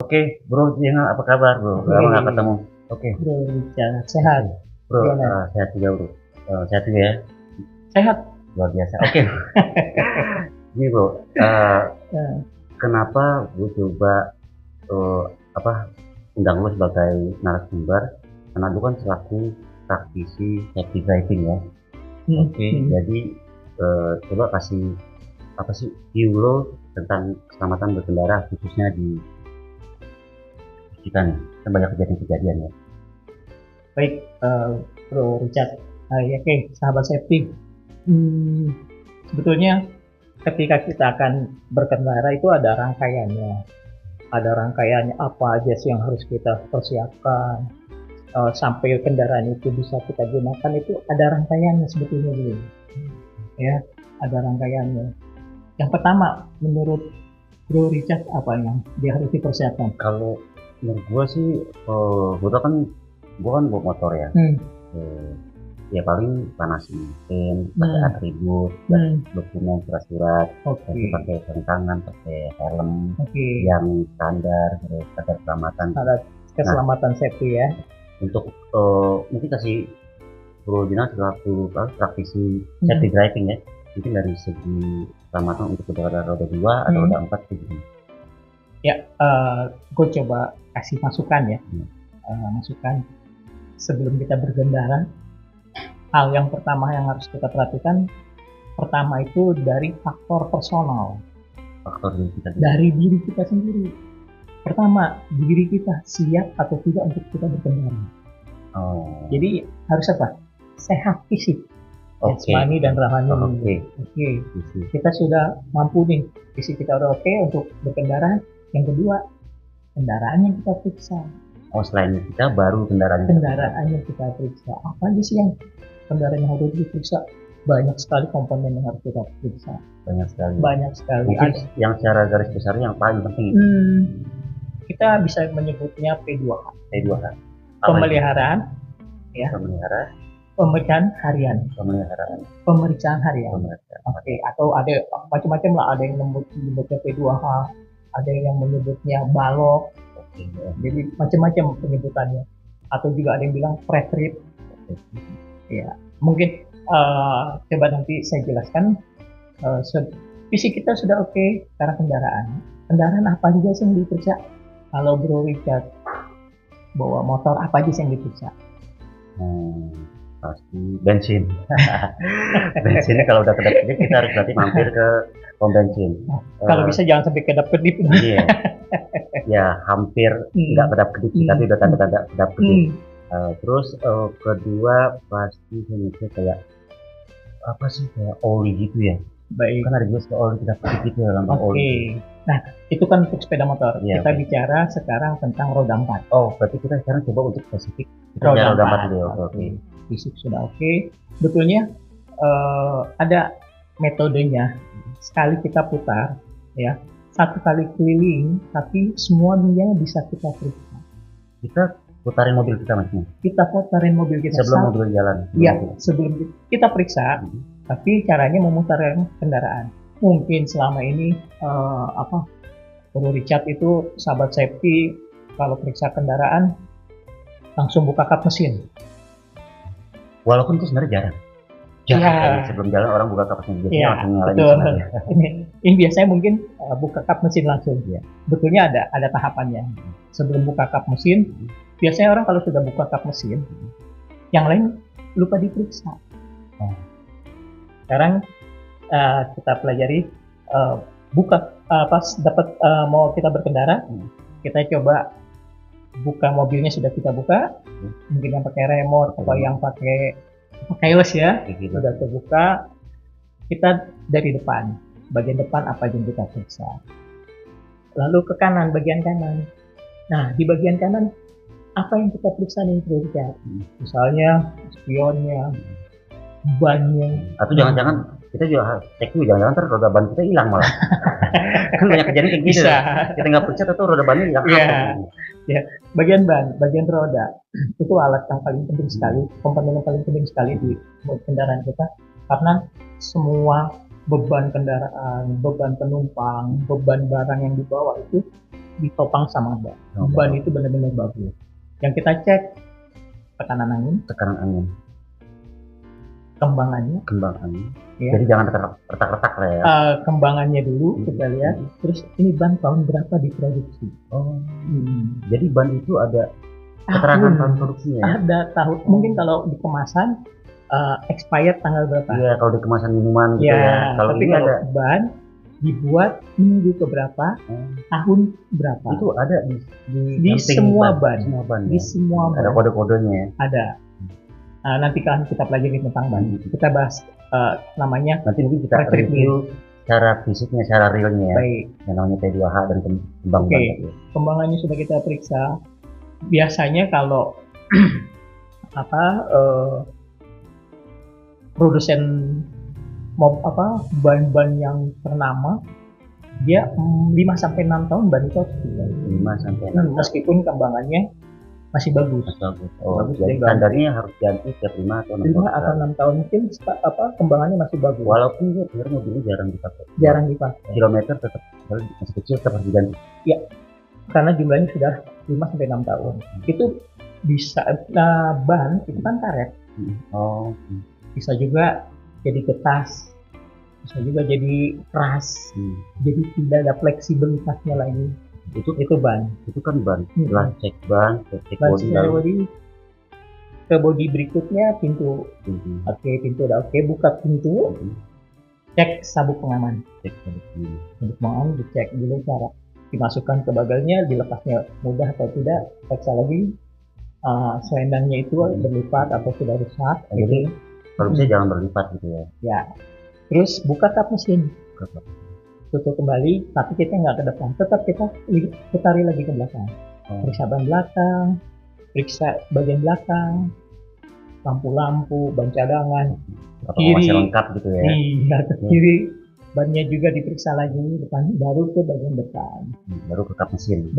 Oke, Bro, Gina, apa kabar, Bro? Lama nggak Oke, ketemu. Oke, Bro Richard, sehat. Bro, Gimana? sehat juga, Bro. Sehat juga ya, Sehat. luar biasa. Oke, ini Bro, Eh, kenapa gue coba eh, apa undang lo sebagai narasumber? Karena lu kan selaku praktisi safety driving ya. hmm, Oke, hmm. jadi coba kasih apa sih view lo tentang keselamatan berkendara khususnya di kita nih. Kan banyak kejadian-kejadian ya. Baik, Bro Richard. Ya, oke, sahabat safety. Hmm, Sebetulnya ketika kita akan berkendara itu ada rangkaiannya. Ada rangkaiannya apa aja sih yang harus kita persiapkan. Sampai kendaraan itu bisa kita gunakan itu ada rangkaiannya sebetulnya dulu. Ya, ada rangkaiannya. Yang pertama, menurut Bro Richard apa yang dia harus dipersiapkan? Kalau menurut gue sih, gue kan bawa motor ya. Hmm, Eh, ya paling panasin mesin, pakai hmm, atribut, hmm. dokumen, surat-surat, Oke, nanti pakai sarung tangan, pakai helm oke. yang standar, terus standar keselamatan. Syarat keselamatan safety ya. Untuk mungkin kasih Bro Dina selaku praktisi Hmm, safety driving ya, mungkin dari segi keselamatan untuk kendaraan roda 2 atau hmm. roda 4 gitu. Ya, gue coba kasih masukan ya. Hmm. Masukan sebelum kita berkendara, hal yang pertama yang harus kita perhatikan, pertama itu dari faktor personal, Faktor diri kita sendiri. dari diri kita sendiri. Pertama, diri kita siap atau tidak untuk kita berkendara. Oh, Jadi harus apa? Sehat fisik, oke. jasmani dan rohani. Oke. Oke, kita sudah mampu nih, fisik kita udah oke untuk berkendara. Yang kedua, kendaraan yang kita periksa. Oh, selain kita baru kendaraan. Kendaraan yang kita periksa. Apa aja sih yang kendaraan yang harus diperiksa? Banyak sekali komponen yang harus kita periksa. Banyak sekali. Banyak sekali. Mungkin yang secara garis besarnya yang paling penting itu Kita bisa menyebutnya P2H. P2H. Pemeliharaan, ya. Pemeriksaan harian. Pemeriksaan harian. Oke, atau ada macam-macam lah. Ada yang menyebutnya P2H, ada yang menyebutnya balok. Jadi macam-macam penyebutannya. Atau juga ada yang bilang press rate. Ya, mungkin coba nanti saya jelaskan. Fisik kita sudah oke, karena kendaraan. Kendaraan apa aja sih yang diperiksa? Kalau Bro Richard bawa motor, apa aja sih yang diperiksa? Pasti bensin. Bensinnya kalau udah kedap-kedip kita harus berarti mampir ke pom bensin. Kalau bisa jangan sampai kedap-kedip. Iya. Ya hampir nggak kedap-kedip, tapi udah tanda-tanda kedap-kedip. Terus kedua pasti saya mikir kayak apa sih, kayak oli gitu ya. Baik. Kan ada juga oli kedap-kedip gitu ya, lambang oli. Nah, itu kan untuk sepeda motor. Ya, kita bicara sekarang tentang roda 4. Oh, berarti kita sekarang coba untuk spesifik roda 4 dulu. Oke. Fisik sudah oke. Betulnya ada metodenya. Sekali kita putar, ya, satu kali keliling, tapi semua dunia bisa kita periksa. Kita putarin mobil kita maksudnya? Kita putarin mobil kita sebelum mobil jalan? Iya, sebelum kita periksa. Tapi caranya memutarkan kendaraan. Mungkin selama ini Bro Richard itu sahabat safety kalau periksa kendaraan langsung buka kap mesin. Walaupun itu sebenarnya jarang. Sebelum jalan orang buka kap mesin. Iya, betul. Ini biasanya mungkin buka kap mesin langsung. Ya. Betulnya ada tahapannya. Sebelum buka kap mesin, biasanya orang kalau sudah buka kap mesin, yang lain lupa diperiksa. Sekarang kita pelajari buka pas dapat mau kita berkendara, kita coba buka mobilnya, sudah kita buka, mungkin yang pakai remote atau yang pakai keyless ya, sudah terbuka. Kita dari depan, bagian depan apa yang kita periksa, lalu ke kanan, bagian kanan. Nah, di bagian kanan apa yang kita periksa nih, misalnya spionnya, bannya, atau jangan-jangan kita juga cek dulu, jangan-jangan ntar roda ban kita hilang malah. Kan banyak kejadian kayak gitu. Kita nggak periksa atau roda bannya hilang. Ya, bagian ban, bagian roda itu alat yang paling penting sekali, komponen yang paling penting sekali di kendaraan kita, karena semua beban kendaraan, beban penumpang, beban barang yang dibawa itu ditopang sama ban. Ban itu benar-benar bagus. Yang kita cek tekanan angin, kembangannya, ya. Jadi jangan retak-retak lah ya. Kembangannya dulu kita lihat. Terus ini ban tahun berapa diproduksi? Jadi ban itu ada keterangan tahun produksinya ya? Ada tahun. Mungkin kalau di kemasan expired tanggal berapa? Iya, kalau di kemasan minuman gitu ya. Kalau ini ada ban dibuat minggu keberapa, tahun berapa? Itu ada di semua ban. Di ya? Semua ban. Ada kode-kodenya ya? Ada. Nanti kan kita pelajari tentang ban. Kita bahas namanya. Nanti mungkin kita review cara fisiknya, cara realnya ya. Baik. Yang namanya P2H dan kembang ban. Kembangannya sudah kita periksa. Biasanya kalau produsen ban-ban yang ternama, dia 5-6 tahun ban itu harus diganti. 5-6 tahun. Meskipun kembangannya masih bagus. Bagus. Jadi standarnya harus ganti setiap 5 atau 6 tahun. Mungkin kembangannya masih bagus. Walaupun dia mobilnya jarang dipakai. Kilometer tetap masih kecil, tetap harus diganti. Ya, karena jumlahnya sudah 5-6 tahun. Itu bisa ban itu kan karet. Bisa juga jadi getas, bisa juga jadi keras, jadi tidak ada fleksibilitasnya lagi. Itu ban. Itu kan ban. Setelah cek ban, cek bodi. Ke bodi berikutnya pintu. Pintu udah oke. Buka pintu. Cek sabuk pengaman. Sabuk pengaman dicek dulu cara dimasukkan ke bagelnya, dilepasnya mudah atau tidak. Periksa lagi selendangnya itu berlipat atau sudah rusak. Jadi kalau bisa jangan berlipat gitu ya. Ya. Terus buka kap mesin. Tutup kembali, tapi kita nggak ke depan. Tetap kita putari lagi ke belakang. Periksa ban belakang, periksa bagian belakang, lampu-lampu, ban cadangan, kiri masih lengkap gitu ya. Iya, kiri bannya juga diperiksa lagi depan, baru ke bagian depan. Baru ke kap mesin.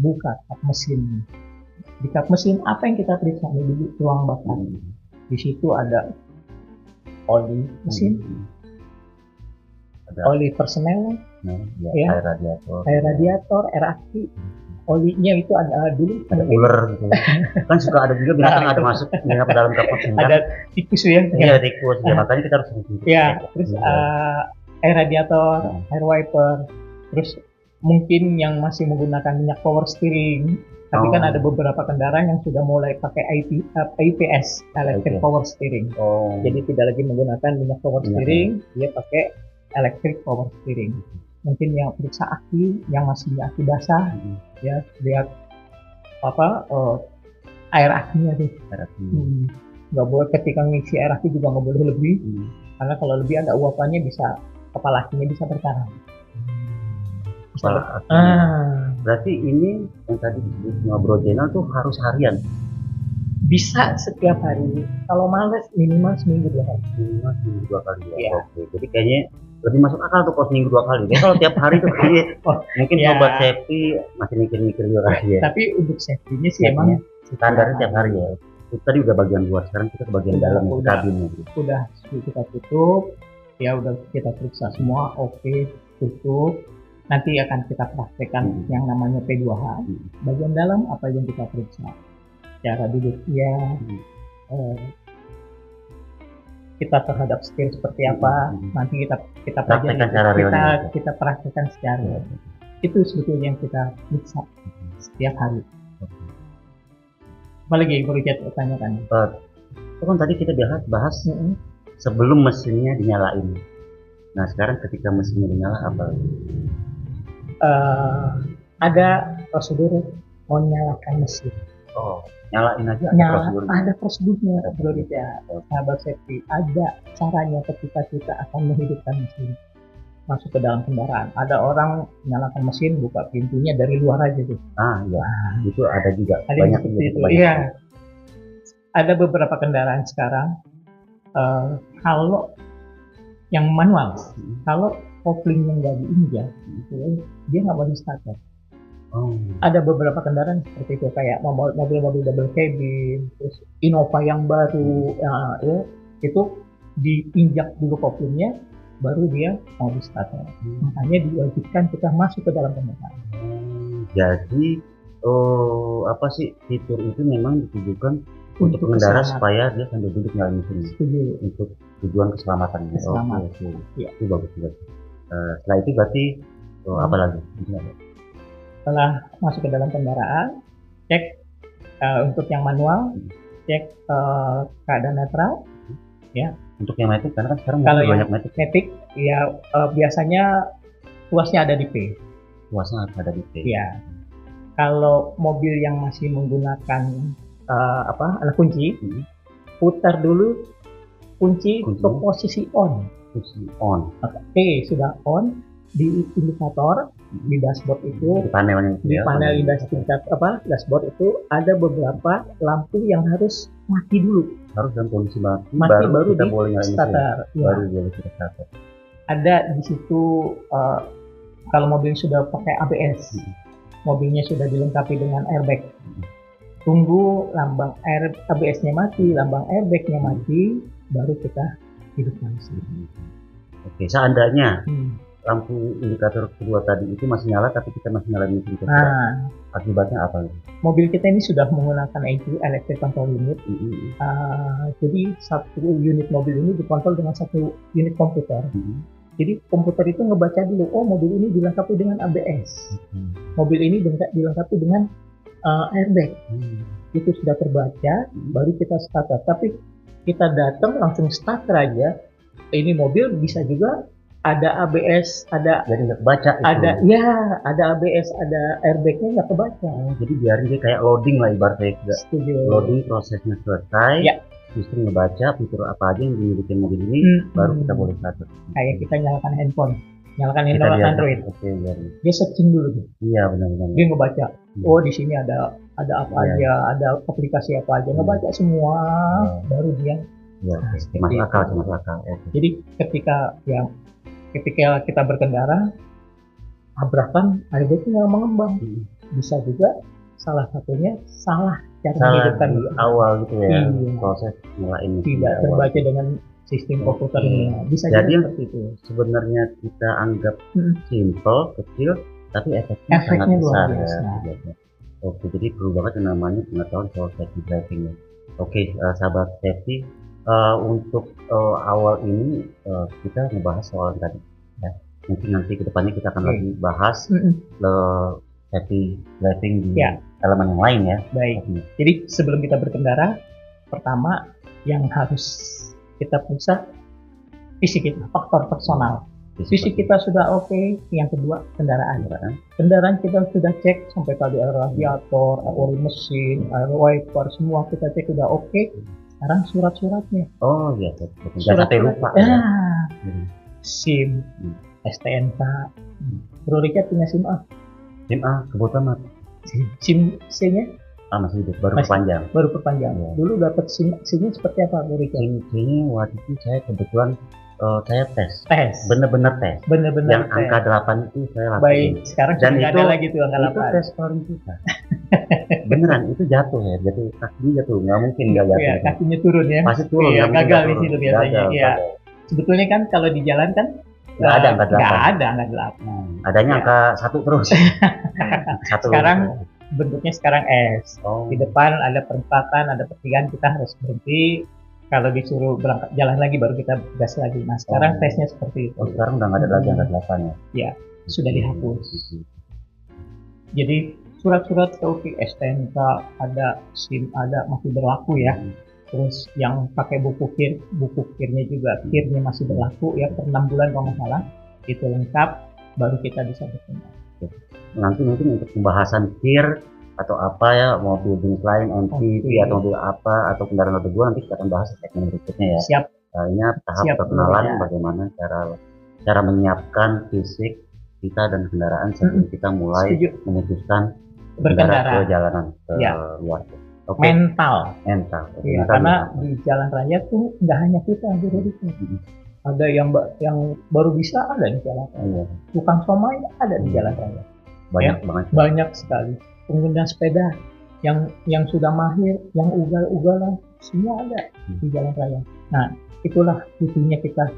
Buka kap mesin. Di kap mesin apa yang kita periksa di ruang bakar? Di situ ada oli mesin, ada oli personnel, air radiator, air aki. Olinya itu ada dulu ada ular gitu. Kan suka ada juga binatang ada masuk ke dalam kap mesin. Ada tikus ya. Iya, tikus. Ya, makanya kita harus terus air radiator, air wiper. Terus mungkin yang masih menggunakan minyak power steering. Tapi kan ada beberapa kendaraan yang sudah mulai pakai IPS, electric power steering. Jadi tidak lagi menggunakan minyak power steering, dia pakai electric power steering. Mungkin yang periksa aki, yang masih aki basah, ya lihat air akinya tuh. Nggak boleh ketika ngisi air aki juga nggak boleh lebih, karena kalau lebih ada uapannya bisa kepala akinya bisa berkarat. Berarti ini yang tadi disebut ngobrol channel tuh harus harian? Bisa setiap hari. Kalau males minimal seminggu 2 kali. Ya. Oke. Jadi kayaknya lebih masuk akal tuh kalau seminggu 2 kali. Kalau tiap hari tuh kayaknya mungkin sobat safety masih mikir-mikir juga ya. Tapi untuk safety-nya sih emang standarnya tiap hari ya. Itu tadi udah bagian luar, sekarang kita ke bagian dalam kabinnya. Udah kita tutup, ya udah kita periksa semua, oke, tutup. Nanti akan kita praktekkan yang namanya P2H. Bagian dalam apa yang kita periksa? Cara duduknya, kita terhadap skill seperti apa? Nanti kita pelajari, kita praktekkan secara. Itu sebetulnya yang kita periksa setiap hari. Apalagi Ibu Richard tanyakan? Itu kan tadi kita bahas sebelum mesinnya dinyalain. Nah sekarang ketika mesinnya dinyala apa? Ada prosedur menyalakan mesin. Nyalain aja ada prosedurnya. Sahabat safety, ada caranya ketika kita akan menghidupkan mesin masuk ke dalam kendaraan. Ada orang menyalakan mesin, buka pintunya dari luar aja tuh. Itu ada juga. Ada banyak seperti itu. Iya. Ada beberapa kendaraan sekarang kalau yang manual, kalau koplingnya nggak diinjak, dia nggak mau di starter. Ada beberapa kendaraan seperti itu, kayak mobil-mobil double cabin, terus Innova yang baru, itu diinjak dulu koplingnya, baru dia mau di starter. Makanya diwajibkan kita masuk ke dalam kendaraan. Jadi apa sih, fitur itu memang ditujukan untuk pengendara supaya dia sambil duduk nyalain mesin untuk tujuan keselamatan. Oke. Ya. Itu bagus juga. Setelah itu berarti apa lagi? Setelah masuk ke dalam kendaraan, cek untuk yang manual, cek keadaan netral, ya. Untuk yang matic, karena kan sekarang kalau banyak matic, ya biasanya tuasnya ada di P. Tuasnya ada di P. Ya. Kalau mobil yang masih menggunakan anak kunci, putar dulu kunci ke posisi on. Posisi on. Oke, sudah on di indikator di dashboard itu, di panel dashboard itu ada beberapa lampu yang harus mati dulu. Harus dalam kondisi mati baru kita boleh nyalain starter. Baru boleh kita starter. Ada di situ kalau mobil sudah pakai ABS. Mobilnya sudah dilengkapi dengan airbag. Tunggu lambang ABS-nya mati, lambang airbag-nya mati, baru kita hidupkan mesin. Oke, seandainya lampu indikator kedua tadi itu masih nyala, tapi kita masih nyalain mesin kita. Akibatnya apa? Mobil kita ini sudah menggunakan ECU, Electric Control Unit. Jadi satu unit mobil ini dikontrol dengan satu unit komputer. Jadi komputer itu ngebaca dulu, mobil ini dilengkapi dengan ABS, mobil ini dilengkapi dengan airbag. Itu sudah terbaca, baru kita starter. Tapi kita datang langsung starter aja, ini mobil bisa juga ada ABS, ada jadi nggak kebaca itu. Ada ABS, ada airbagnya nggak kebaca. Jadi biarin dia kayak loading lah ibaratnya. Loading prosesnya selesai. Ya. Justru ngebaca fitur apa aja yang dimiliki mobil ini, baru kita boleh starter. Kayak kita nyalakan handphone Android. Dia searching dulu. Iya, benar-benar. Dia ngebaca. Di sini ada apa aja, ada aplikasi apa aja, ngebaca semua, baru dia. Masuk akal. Jadi ketika kita berkendara, tabrakan airbagnya nggak mengembang. Bisa juga salah satunya salah cara menghidupkan di awal gitu ya. Proses nyalain tidak terbaca dengan sistem komputer ini. Bisa jadi seperti itu. Sebenarnya kita anggap simple, kecil, tapi efeknya sangat besar ya. Oke, jadi perlu banget yang namanya pengetahuan soal safety driving. Oke, sahabat safety, untuk awal ini kita ngebahas soal tadi. Ya. Mungkin nanti kedepannya kita akan lagi bahas safety driving di elemen yang lain ya. Baik. Jadi sebelum kita berkendara, pertama yang harus kita periksa fisik kita, faktor personal. Fisik kita sudah oke. Yang kedua kendaraan. Kendaraan kita sudah cek sampai tadi air radiator, oli mesin, air wiper, semua kita cek sudah oke. Sekarang surat-suratnya. Oh iya, jangan sampai lupa. SIM, STNK. Bro Richard punya SIM A. SIM A kebutuhan mati. SIM C-nya? Masih hidup, baru perpanjang. Ya. Dulu dapat SIM-nya seperti apa, Bro Richard? SIM-nya waktu itu saya kebetulan saya tes. Bener-bener tes. Yang tes. Angka 8 itu saya lakukan. Baik, sekarang dan sudah ada lagi tuh angka 8. Itu tes paling susah. Beneran itu jatuh ya, kakinya jatuh, nggak mungkin nggak jatuh. Iya, kakinya turun ya. Pasti turun. Iya, gagal di situ biasanya. Iya. Sebetulnya kan kalau di jalan kan nggak ada angka 8. Nggak ada angka 8. Adanya angka 1 terus. Sekarang bentuknya sekarang S. Di depan ada perempatan, ada pertigaan, kita harus berhenti. Kalau disuruh berangkat jalan lagi baru kita gas lagi. Nah sekarang tesnya seperti itu. Sekarang udah nggak ada lagi angka 8 ya? Ya, sudah dihapus. Jadi surat-surat STNK ada, SIM ada, masih berlaku ya. Terus yang pakai buku kirnya juga, kirnya masih berlaku ya per 6 bulan kalau nggak salah. Itu lengkap, baru kita bisa berkendara. Nanti mungkin untuk pembahasan kir atau apa ya, mobil jenis lain, MPV atau mobil apa, atau kendaraan roda 2 nanti kita akan bahas segmen berikutnya ya. Siap. Ini tahap perkenalan bagaimana cara menyiapkan fisik kita dan kendaraan sebelum kita mulai memutuskan berkendara ke jalanan luar. Mental. Ya, karena di jalan raya tuh nggak hanya kita yang dirugikan. Ada yang baru bisa ada di jalan raya. Tukang somai ada di jalan raya. Banyak sekali. Pengguna sepeda yang sudah mahir, yang ugal-ugalan, semua ada di jalan raya. Nah, itulah butuhnya kita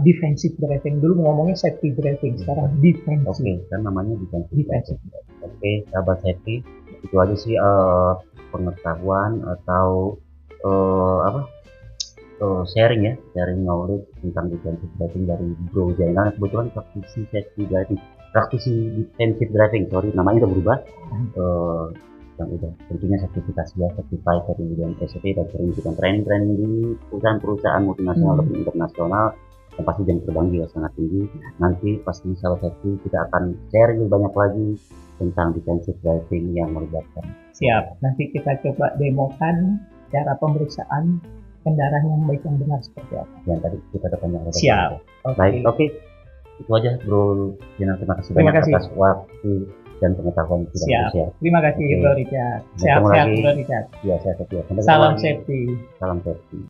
defensive driving. Dulu ngomongnya safety driving, sekarang defensive. Oke, kan namanya defensive. Oke, sahabat safety, itu aja sih pengetahuan atau sharing knowledge tentang defensive driving dari Bro Zainal. Kebetulan praktisi defensive driving, namanya udah berubah. Yang udah tentunya sertifikasi certified dari SOP dan sering ikut training di perusahaan multinasional dan internasional yang pasti jam terbang juga sangat tinggi. Nanti pasti salah satu kita akan sharing banyak lagi tentang defensive driving yang melibatkan. Siap, nanti kita coba demokan cara pemeriksaan kendaraan yang baik yang benar seperti apa. Yang tadi kita dapat. Siap. Baik, oke. Itu aja Bro Zainal, terima kasih banyak atas waktu dan pengetahuan kita. Siap. Terima kasih Bro Richard. Sehat-sehat Bro Richard. Iya, sehat-sehat. Salam safety. Salam safety.